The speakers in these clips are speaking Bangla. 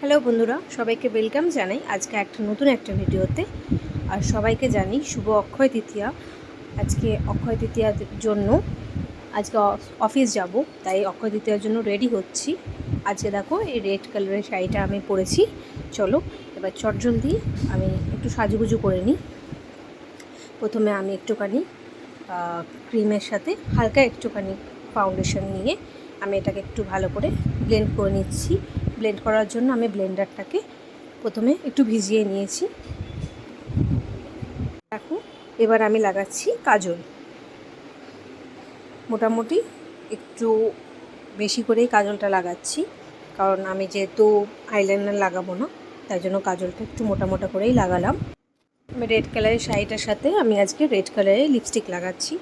হ্যালো বন্ধুরা, সবাইকে ওয়েলকাম জানাই আজকে নতুন একটা ভিডিওতে। আর সবাইকে জানি শুভ অক্ষয় তৃতীয়া। আজকে অক্ষয় তৃতীয়ার জন্য আজকে অফিস যাব, তাই অক্ষয় তৃতীয়ার জন্য রেডি হচ্ছি। আজকে দেখো এই রেড কালারের শাড়িটা আমি পরেছি। চলো এবার চটজলদি আমি একটু সাজুগুজু করে নিই। প্রথমে আমি একটুখানি ক্রিমের সাথে হালকা একটুখানি ফাউন্ডেশন নিয়ে আমি এটাকে একটু ভালো করে ব্লেন্ড করে নিচ্ছি। ব্লেন্ড করার জন্য আমি ব্লেন্ডারটাকে প্রথমে একটু ভিজিয়ে নিয়েছি। দেখো এবার আমি লাগাচ্ছি কাজল। মোটামুটি একটু বেশি করেই কাজলটা লাগাচ্ছি, কারণ আমি যেহেতু আইলাইনার লাগাবো না, তাই জন্য কাজলটা একটু মোটা মোটা করেই লাগালাম। আমি রেড কালারের শাড়িটার সাথে আমি আজকে রেড কালারের লিপস্টিক লাগাচ্ছি।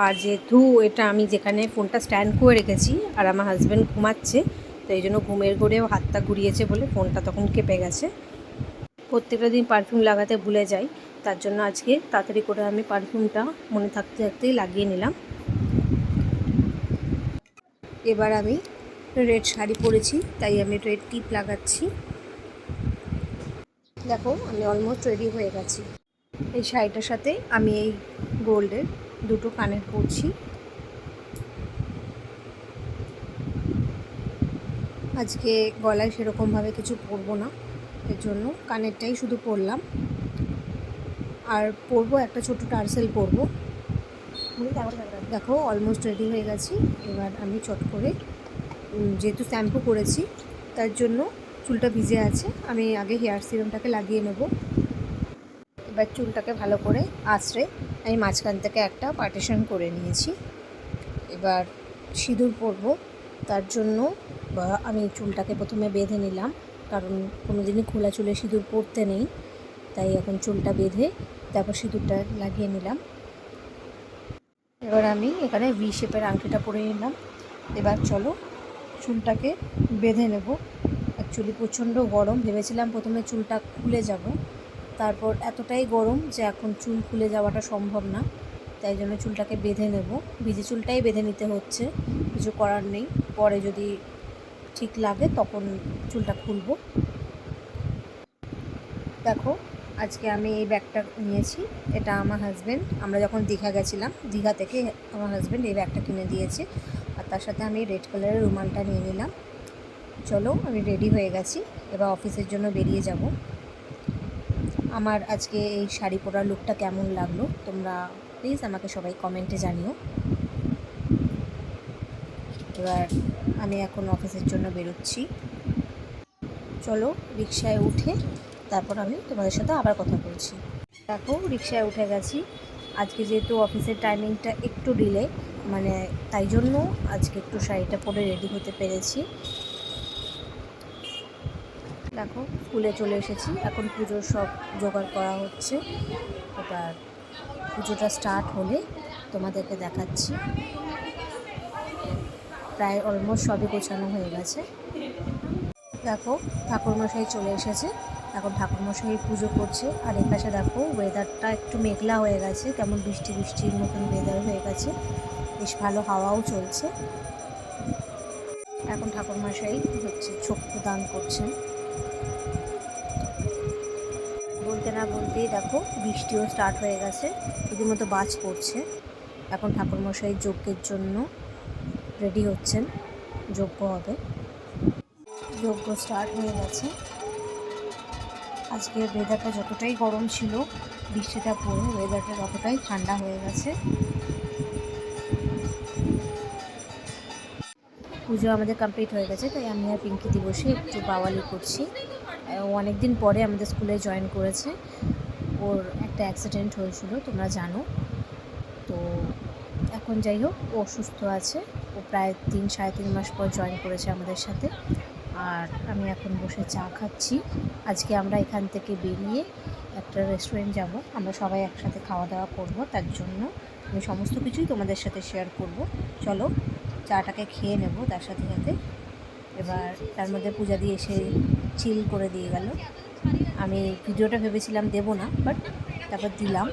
আর যেহেতু এটা আমি যেখানে ফোনটা স্ট্যান্ড করে রেখেছি আর আমার হাজব্যান্ড ঘুমাচ্ছে, তো এই জন্য ঘুমের ঘোরেও হাতটা ঘুরিয়েছে বলে ফোনটা তখন কেঁপে গেছে। প্রত্যেকটা দিন পারফিউম লাগাতে ভুলে যাই, তার জন্য আজকে তাড়াতাড়ি করে আমি পারফিউমটা মনে থাকতে থাকতেই লাগিয়ে নিলাম। এবার আমি রেড শাড়ি পরেছি, তাই আমি রেড টিপ লাগাচ্ছি। দেখো আমি অলমোস্ট রেডি হয়ে গেছি। এই শাড়িটার সাথে আমি এই গোল্ডের দুটো কানের পরছি। আজকে গলায় সেরকমভাবে কিছু পরবো না, এর জন্য কানেরটাই শুধু পরলাম। আর পরবো একটা ছোটো টার্সেল পরবো। দেখো অলমোস্ট রেডি হয়ে গেছি। এবার আমি চট করে, যেহেতু শ্যাম্পু করেছি তার জন্য চুলটা ভিজে আছে, আমি আগে হেয়ার সিরামটাকে লাগিয়ে নেব। এবার চুলটাকে ভালো করে আঁচড়ে আমি মাঝখান থেকে একটা পার্টিশন করে নিয়েছি। এবার সিঁদুর পরবো, তার জন্য আমি চুলটাকে প্রথমে বেঁধে নিলাম, কারণ কোনো দিনই খোলা চুলে সিঁদুর পরতে নেই, তাই এখন চুলটা বেঁধে তারপর সিঁদুরটা লাগিয়ে নিলাম। এবার আমি এখানে ভি শেপের আংটিটা পরে নিলাম। এবার চলো চুলটাকে বেঁধে নেব। অ্যাকচুয়ালি প্রচণ্ড গরম, ভেবেছিলাম প্রথমে চুলটা খুলে যাব, তারপর এতটাই গরম যে এখন চুল খুলে যাওয়াটা সম্ভব না, তাই জন্য চুলটাকে বেঁধে নেব। ভিজে চুলটাই বেঁধে নিতে হচ্ছে, কিছু করার নেই। পরে যদি ঠিক লাগে তখন চুলটা খুলব। দেখো আজকে আমি এই ব্যাগটা নিয়েছি, এটা আমার হাজব্যান্ড, আমরা যখন দীঘা গেছিলাম দীঘা থেকে আমার হাজব্যান্ড এই ব্যাগটা কিনে দিয়েছে। আর তার সাথে আমি রেড কালারের রুমালটা নিয়ে নিলাম। চলো আমি রেডি হয়ে গেছি, এবার অফিসের জন্য বেরিয়ে যাব। আমার আজকে এই শাড়ি পরার লুকটা কেমন লাগলো তোমরা প্লিজ আমাকে সবাই কমেন্টে জানিও। এবার আমি এখন অফিসের জন্য বেরোচ্ছি। চলো রিকশায় উঠে তারপর আমি তোমাদের সাথে আবার কথা বলছি। দেখো রিকশায় উঠে গেছি। আজকে যেহেতু অফিসের টাইমিংটা একটু ডিলে, মানে তাই জন্য আজকে একটু শাড়িটা পরে রেডি হতে পেরেছি। দেখো স্কুলে চলে এসেছি, এখন পুজোর সব জোগাড় করা হচ্ছে। এবার পুজোটা স্টার্ট হলে তোমাদেরকে দেখাচ্ছি। প্রায় অলমোস্ট সবই গোছানো হয়ে গেছে। দেখো ঠাকুরমশাই চলে এসেছে, এখন ঠাকুরমশাই পুজো করছে। আর এই পাশে দেখো ওয়েদারটা একটু মেঘলা হয়ে গেছে, কেমন বৃষ্টি বৃষ্টির মতন ওয়েদার হয়ে গেছে, বেশ ভালো হাওয়াও চলছে। এখন ঠাকুরমশাই চক্ষু দান করছেন। বলতে না বলতেই দেখো বৃষ্টিও স্টার্ট হয়ে গেছে, রীতিমতো বাজ পড়ছে। এখন ঠাকুরমশাই যজ্ঞের জন্য রেডি হচ্ছেন, যজ্ঞ হবে। যজ্ঞ স্টার্ট হয়ে গেছে। আজকে ওয়েদারটা যতটাই গরম ছিল, বৃষ্টিটা পড়ে ওয়েদারটা ততটাই ঠান্ডা হয়ে গেছে। পুজো আমাদের কমপ্লিট হয়ে গেছে, তাই আমি আর পিঙ্কিদি বসে একটু বাওয়ালি করছি। ও অনেক দিন পরে আমাদের স্কুলে জয়েন করেছে। ওর একটা অ্যাক্সিডেন্ট হয়েছিল তোমরা জানো তো। এখন যাই হোক ও সুস্থ আছে, ও প্রায় 3-3.5 মাস পর জয়েন করেছে আমাদের সাথে। আর আমি এখন বসে চা খাচ্ছি। আজকে আমরা এখান থেকে বেরিয়ে একটা রেস্টুরেন্ট যাব, আমরা সবাই একসাথে খাওয়া দাওয়া করব, তার জন্য আমি সমস্ত কিছুই তোমাদের সাথে শেয়ার করব। চলো চাটাকে খেয়ে নেব তার সাথে সাথে। এবার তার মধ্যে পূজা দিয়ে এসে চিল করে দিয়ে গেল। আমি ভিডিওটা ভেবেছিলাম দেব না, বাট তারপর দিলাম।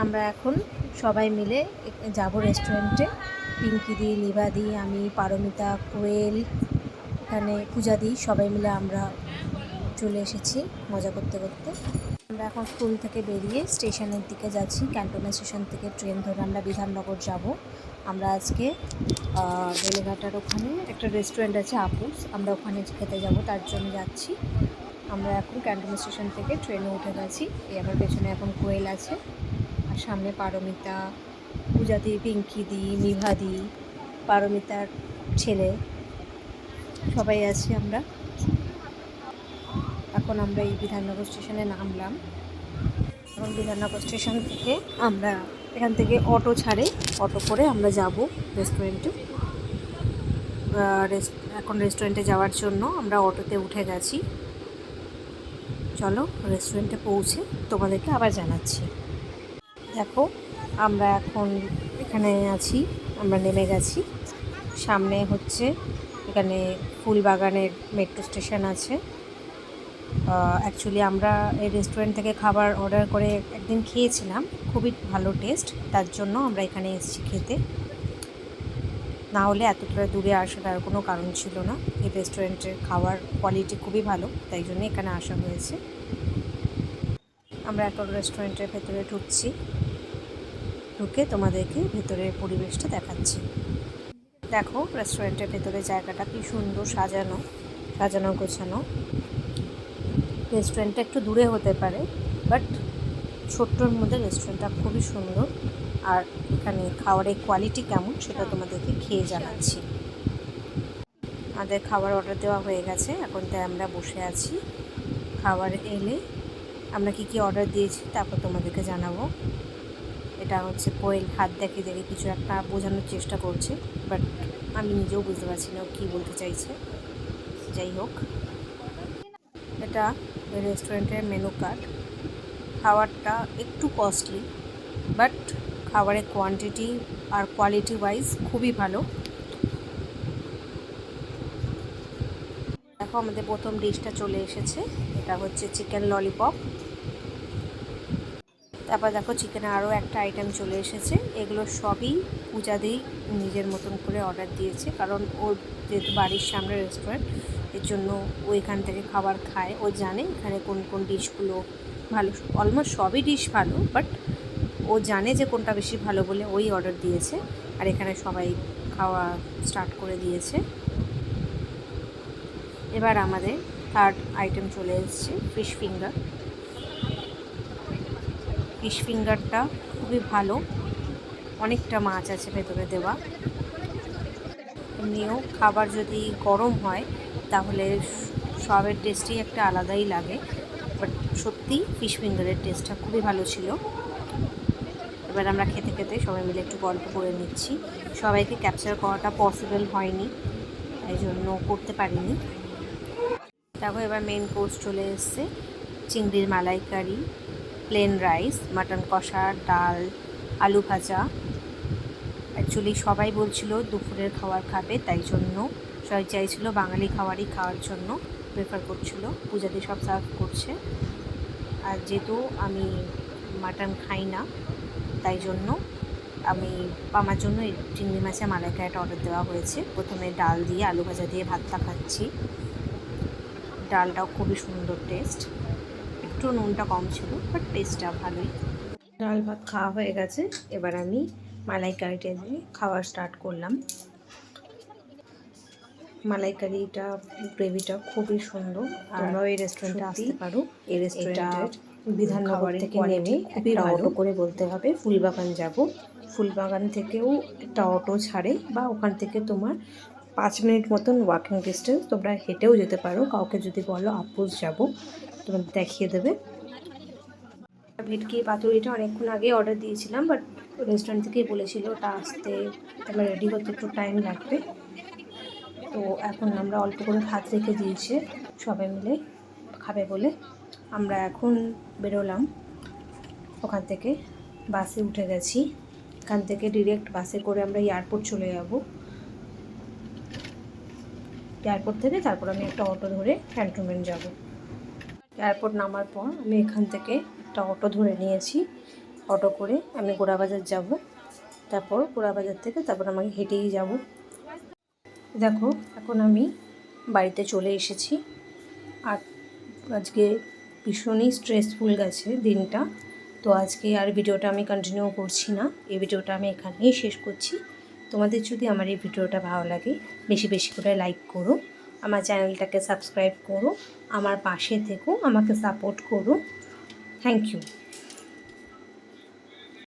আমরা এখন সবাই মিলে যাব রেস্টুরেন্টে। পিঙ্কিদি, নিভাদি, আমি, পারমিতা, কোয়েল, এখানে পূজা দিই, সবাই মিলে আমরা চলে এসেছি মজা করতে করতে। আমরা এখন স্কুল থেকে বেরিয়ে স্টেশনের দিকে যাচ্ছি। ক্যান্টনমেন্ট স্টেশন থেকে ট্রেন ধরে আমরা বিধাননগর যাব। আমরা আজকে বেলেঘাটার ওখানে একটা রেস্টুরেন্ট আছে আপুস, আমরা ওখানে খেতে যাব, তার জন্য যাচ্ছি। আমরা এখন ক্যান্টনমেন্ট স্টেশন থেকে ট্রেনে উঠে গেছি। এই আমার পেছনে এখন কোয়েল আছে, আর সামনে পারমিতা, পূজাদি, পিঙ্কিদি, নিভাদি, পারমিতার ছেলে, সবাই আছি আমরা। এখন আমরা এই বিধাননগর স্টেশনে নামলাম। এখন বিধাননগর স্টেশন থেকে আমরা এখান থেকে অটো ছাড়ে, অটো করে আমরা যাব রেস্টুরেন্টে। এখন রেস্টুরেন্টে যাওয়ার জন্য আমরা অটোতে উঠে গেছি। চলো রেস্টুরেন্টে পৌঁছে তোমাদেরকে আবার জানাচ্ছি। দেখো আমরা এখন এখানে আছি, আমরা নেমে গেছি। সামনে হচ্ছে এখানে ফুলবাগানের মেট্রো স্টেশন আছে। অ্যাকচুয়ালি আমরা এই রেস্টুরেন্ট থেকে খাবার অর্ডার করে একদিন খেয়েছিলাম, খুবই ভালো টেস্ট, তার জন্য আমরা এখানে এসেছি খেতে। না হলে এতটা দূরে আসার আর কোনো কারণ ছিল না। এই রেস্টুরেন্টের খাওয়ার কোয়ালিটি খুবই ভালো, তাই জন্য এখানে আসা হয়েছে। আমরা এখন রেস্টুরেন্টের ভেতরে ঢুকছি, ঢুকে তোমাদেরকে ভেতরের পরিবেশটা দেখাচ্ছি। দেখো রেস্টুরেন্টের ভেতরে জায়গাটা কি সুন্দর সাজানো, সাজানো গোছানো। রেস্টুরেন্টটা একটু দূরে হতে পারে, বাট ছোট্টর মধ্যে রেস্টুরেন্টটা খুবই সুন্দর। আর এখানে খাবারের কোয়ালিটি কেমন সেটা তোমাদেরকে খেয়ে জানাচ্ছি। আমাদের খাবার অর্ডার দেওয়া হয়ে গেছে, এখন তাই আমরা বসে আছি। খাবার এলে আমরা কি অর্ডার দিয়েছি তারপর তোমাদেরকে জানাবো। এটা হচ্ছে কোয়েল হাত দেখে দেখে কিছু একটা বোঝানোর চেষ্টা করছে, বাট আমি নিজেও বুঝতে পারছি না ও কী বলতে চাইছে। যাই হোক, এটা রেস্টুরেন্টের মেনু কার্ড। খাবারটা একটু কস্টলি, বাট খাবারের কোয়ান্টিটি আর কোয়ালিটি ওয়াইজ খুবই ভালো। দেখো আমাদের প্রথম ডিশটা চলে এসেছে, এটা হচ্ছে চিকেন ললিপপ। তারপর দেখো চিকেনের আরও একটা আইটেম চলে এসেছে। এগুলো সবই পূজাদি নিজের মতন করে অর্ডার দিয়েছে, কারণ ওর যেহেতু বাড়ির সামনে রেস্টুরেন্ট, এর জন্য ও এখান থেকে খাবার খায়। ও জানে এখানে কোন কোন ডিশগুলো ভালো, অলমোস্ট সবই ডিশ ভালো, বাট ও জানে যে কোনটা বেশি ভালো বলে ওই অর্ডার দিয়েছে। আর এখানে সবাই খাওয়া স্টার্ট করে দিয়েছে। এবার আমাদের থার্ড আইটেম চলে এসেছে, ফিশ ফিঙ্গার। ফিশ ফিঙ্গারটা খুবই ভালো, অনেকটা মাছ আছে ভেতরে দেওয়া। এমনিও খাবার যদি গরম হয় তাহলে সবের টেস্টই একটা আলাদাই লাগে, বাট সত্যি ফিশ ফিঙ্গারের টেস্টটা খুবই ভালো ছিল। এবার আমরা খেতে খেতে সবাই মিলে একটু গল্প করে নিচ্ছি। সবাইকে ক্যাপচার করাটা পসিবল হয়নি, তাই জন্য করতে পারিনি। দেখো এবার মেন কোর্স চলে এসছে, চিংড়ির মালাইকারি, প্লেন রাইস, মাটন কষা, ডাল, আলু ভাজা। অ্যাকচুয়ালি সবাই বলছিল দুপুরের খাবার খাবে, তাই জন্য সবাই চাইছিল বাঙালি খাবারই খাওয়ার জন্য প্রেফার করছিল। পূজাতে সব সার্ভ করছে। আর যেহেতু আমি মাটন খাই না, তাই জন্য আমার জন্য এই চিংড়ি মাছের মালাইকারিটা অর্ডার দেওয়া হয়েছে। প্রথমে ডাল দিয়ে আলু ভাজা দিয়ে ভাতটা খাচ্ছি। ডালটাও খুবই সুন্দর টেস্ট, একটু নুনটা কম ছিল, বাট টেস্টটা ভালোই। ডাল ভাত খাওয়া হয়ে গেছে, এবার আমি মালাইকারিটা দিয়ে খাওয়া স্টার্ট করলাম। মালাইকারিটা গ্রেভিটা খুবই সুন্দর, তোমরাও এই রেস্টুরেন্টে আসতে পারো। এই রেস্টুরেন্টের বিধাননগর থেকে নেমে খুবই অটো করে বলতে হবে ফুলবাগান যাব। ফুলবাগান থেকেও একটা অটো ছাড়ে, বা ওখান থেকে তোমার 5 মিনিট মতন ওয়াকিং ডিস্টেন্স, তোমরা হেঁটেও যেতে পারো। কাউকে যদি বলো আপুস যাব, তোমাদের দেখিয়ে দেবে। ভেটকি পাতুরিটা অনেকক্ষণ আগে অর্ডার দিয়েছিলাম, বাট রেস্টুরেন্ট থেকেই বলেছিল ওটা আসতে, আমার রেডি হতে একটু টাইম লাগবে। তো এখন আমরা অল্প করে ভাত রেখে দিয়েছে সবাই মিলে খাবে বলে। আমরা এখন বেরোলাম ওখান থেকে, বাসে উঠে গেছি। এখান থেকে ডিরেক্ট বাসে করে আমরা এয়ারপোর্ট চলে যাব। এয়ারপোর্ট থেকে তারপর আমি একটা অটো ধরে ক্যান্টনমেন্ট যাব। এয়ারপোর্ট নামার পর আমি এখান থেকে একটা অটো ধরে নিয়েছি। অটো করে আমি গোড়াবাজার যাব, তারপর গোড়াবাজার থেকে তারপর আমাকে হেঁটেই যাব। দেখো এখন আমি বাড়িতে চলে এসেছি। আর আজকে ভীষণই স্ট্রেসফুল গেছে দিনটা, তো আজকে আর ভিডিওটা আমি কন্টিনিউ করছি না, এই ভিডিওটা আমি এখানেই শেষ করছি। তোমাদের যদি আমার এই ভিডিওটা ভালো লাগে বেশি বেশি করে লাইক করো, আমার চ্যানেলটাকে সাবস্ক্রাইব করো, আমার পাশে থেকো, আমাকে সাপোর্ট করো। Thank you.